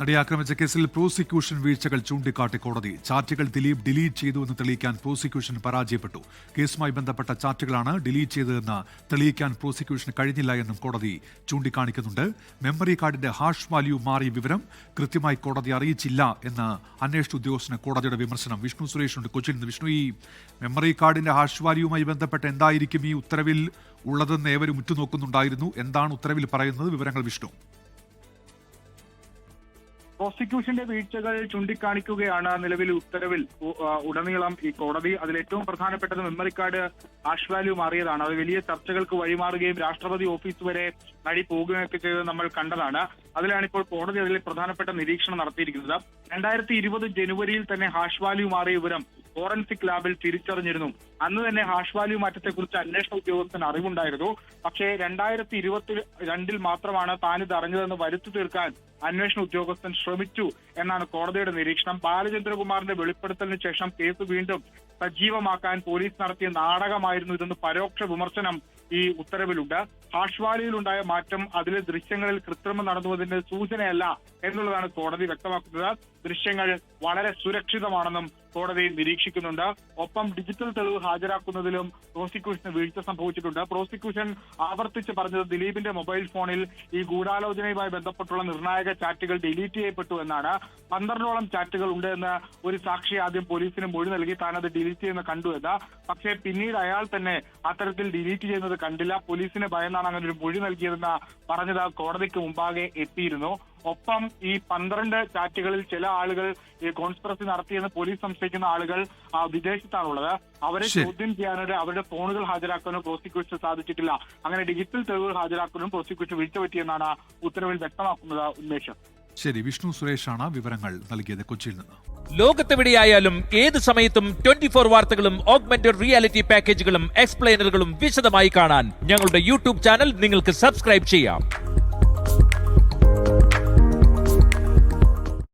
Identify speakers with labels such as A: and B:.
A: നടിയെ ആക്രമിച്ച കേസിൽ പ്രോസിക്യൂഷൻ വീഴ്ചകൾ ചൂണ്ടിക്കാട്ടി കോടതി. ചാറ്റുകൾ ദിലീപ് ഡിലീറ്റ് ചെയ്തുവെന്ന് തെളിയിക്കാൻ പ്രോസിക്യൂഷൻ പരാജയപ്പെട്ടു. കേസുമായി ബന്ധപ്പെട്ട ചാറ്റുകളാണ് ഡിലീറ്റ് ചെയ്തതെന്ന് തെളിയിക്കാൻ പ്രോസിക്യൂഷന് കഴിഞ്ഞില്ല എന്നും കോടതി ചൂണ്ടിക്കാണിക്കുന്നുണ്ട്. മെമ്മറി കാർഡിന്റെ ഹാഷ് വാല്യൂ മാറിയ വിവരം കൃത്യമായി കോടതി അറിയിച്ചില്ല എന്ന് അന്വേഷണ ഉദ്യോഗസ്ഥന് കോടതിയുടെ വിമർശനം. വിഷ്ണു സുരേഷ് ഉണ്ട് കൊച്ചിയിൽ നിന്ന്. വിഷ്ണു, ഈ മെമ്മറി കാർഡിന്റെ ഹാഷ് വാല്യൂവുമായി ബന്ധപ്പെട്ട് എന്തായിരിക്കും ഈ ഉത്തരവിൽ ഉള്ളതെന്ന് ഏവരും ഉറ്റുനോക്കുന്നുണ്ടായിരുന്നു. എന്താണ് ഉത്തരവിൽ പറയുന്നത്? വിവരങ്ങൾ വിഷ്ണു.
B: പ്രോസിക്യൂഷന്റെ വീഴ്ചകൾ ചൂണ്ടിക്കാണിക്കുകയാണ് നിലവിൽ ഉത്തരവിൽ ഉടനീളം ഈ കോടതി. അതിൽ ഏറ്റവും പ്രധാനപ്പെട്ടത് മെമ്മറി കാർഡ് ഹാഷ് വാല്യൂ മാറിയതാണ്. അത് വലിയ ചർച്ചകൾക്ക് വഴിമാറുകയും രാഷ്ട്രപതി ഓഫീസ് വരെ നടി പോകുകയൊക്കെ ചെയ്തത് നമ്മൾ കണ്ടതാണ്. അതിലാണ് ഇപ്പോൾ കോടതി അതിൽ പ്രധാനപ്പെട്ട നിരീക്ഷണം നടത്തിയിരിക്കുന്നത്. 2020 ജനുവരിയിൽ തന്നെ ഹാഷ് വാല്യൂ മാറിയ വിവരം ഫോറൻസിക് ലാബിൽ തിരിച്ചറിഞ്ഞിരുന്നു. അന്ന് തന്നെ ഹാഷ് വാല്യൂ മാറ്റത്തെക്കുറിച്ച് അന്വേഷണ ഉദ്യോഗസ്ഥന് അറിവുണ്ടായിരുന്നു. പക്ഷേ 2022 മാത്രമാണ് താനിത് അറിഞ്ഞതെന്ന് വരുത്തി തീർക്കാൻ അന്വേഷണ ഉദ്യോഗസ്ഥൻ ശ്രമിച്ചു എന്നാണ് കോടതിയുടെ നിരീക്ഷണം. ബാലചന്ദ്രകുമാറിന്റെ വെളിപ്പെടുത്തലിന് ശേഷം കേസ് വീണ്ടും സജീവമാക്കാൻ പോലീസ് നടത്തിയ നാടകമായിരുന്നു ഇതെന്ന് പരോക്ഷ വിമർശനം ഈ ഉത്തരവിലുണ്ട്. ഹാഷ് വാല്യൂയിലുണ്ടായ മാറ്റം അതിലെ ദൃശ്യങ്ങളിൽ കൃത്രിമം നടന്നുവതിന്റെ സൂചനയല്ല എന്നുള്ളതാണ് കോടതി വ്യക്തമാക്കുന്നത്. ദൃശ്യങ്ങൾ വളരെ സുരക്ഷിതമാണെന്നും കോടതി നിരീക്ഷിക്കുന്നുണ്ട്. ഒപ്പം ഡിജിറ്റൽ തെളിവ് ഹാജരാക്കുന്നതിലും പ്രോസിക്യൂഷന് വീഴ്ച സംഭവിച്ചിട്ടുണ്ട്. പ്രോസിക്യൂഷൻ ആവർത്തിച്ച് പറഞ്ഞത് ദിലീപിന്റെ മൊബൈൽ ഫോണിൽ ഈ ഗൂഢാലോചനയുമായി ബന്ധപ്പെട്ടുള്ള നിർണായക ചാറ്റുകൾ ഡിലീറ്റ് ചെയ്യപ്പെട്ടു എന്നാണ്. 12ഓളം ചാറ്റുകൾ ഉണ്ട് എന്ന് ഒരു സാക്ഷി ആദ്യം പോലീസിന് മൊഴി നൽകി താൻ അത് ഡിലീറ്റ് ചെയ്യുന്ന കണ്ടു എന്ന്. പക്ഷേ പിന്നീട് അയാൾ തന്നെ അത്തരത്തിൽ ഡിലീറ്റ് ചെയ്യുന്നത് കണ്ടില്ല. പോലീസിനെ ഭയന്നാണ് അങ്ങനെ ഒരു മൊഴി നൽകിയതെന്ന് പറഞ്ഞത് കോടതിക്ക് മുമ്പാകെ എത്തിയിരുന്നു. ഒപ്പം ഈ 12 ചാറ്റുകളിൽ ചില ആളുകൾ ഈ കോൺസ്പിറസി നടത്തിയെന്ന് പോലീസ് സംശയിക്കുന്ന ആളുകൾ വിദേശത്താണുള്ളത്. അവരെ ചോദ്യം ചെയ്യാനോ അവരുടെ ഫോണുകൾ ഹാജരാക്കാനോ പ്രോസിക്യൂഷന് സാധിച്ചിട്ടില്ല. അങ്ങനെ ഡിജിറ്റൽ തെളിവുകൾ ഹാജരാക്കാനും പ്രോസിക്യൂഷൻ വീഴ്ച പറ്റിയെന്നാണ് ഉത്തരവിൽ വ്യക്തമാക്കുന്നത്. ഉന്മേഷം.
A: ശരി, വിഷ്ണു സുരേഷാണ് വിവരങ്ങൾ നൽകിയത് കൊച്ചിയിൽ നിന്ന്.
C: ലോകത്തെവിടെയായാലും ഏത് സമയത്തും 24 വാർത്തകളും ഓഗ്മെന്റഡ് റിയാലിറ്റി പാക്കേജുകളും എക്സ്പ്ലെയിനറുകളും വിശദമായി കാണാൻ ഞങ്ങളുടെ യൂട്യൂബ് ചാനൽ നിങ്ങൾക്ക് സബ്സ്ക്രൈബ് ചെയ്യാം.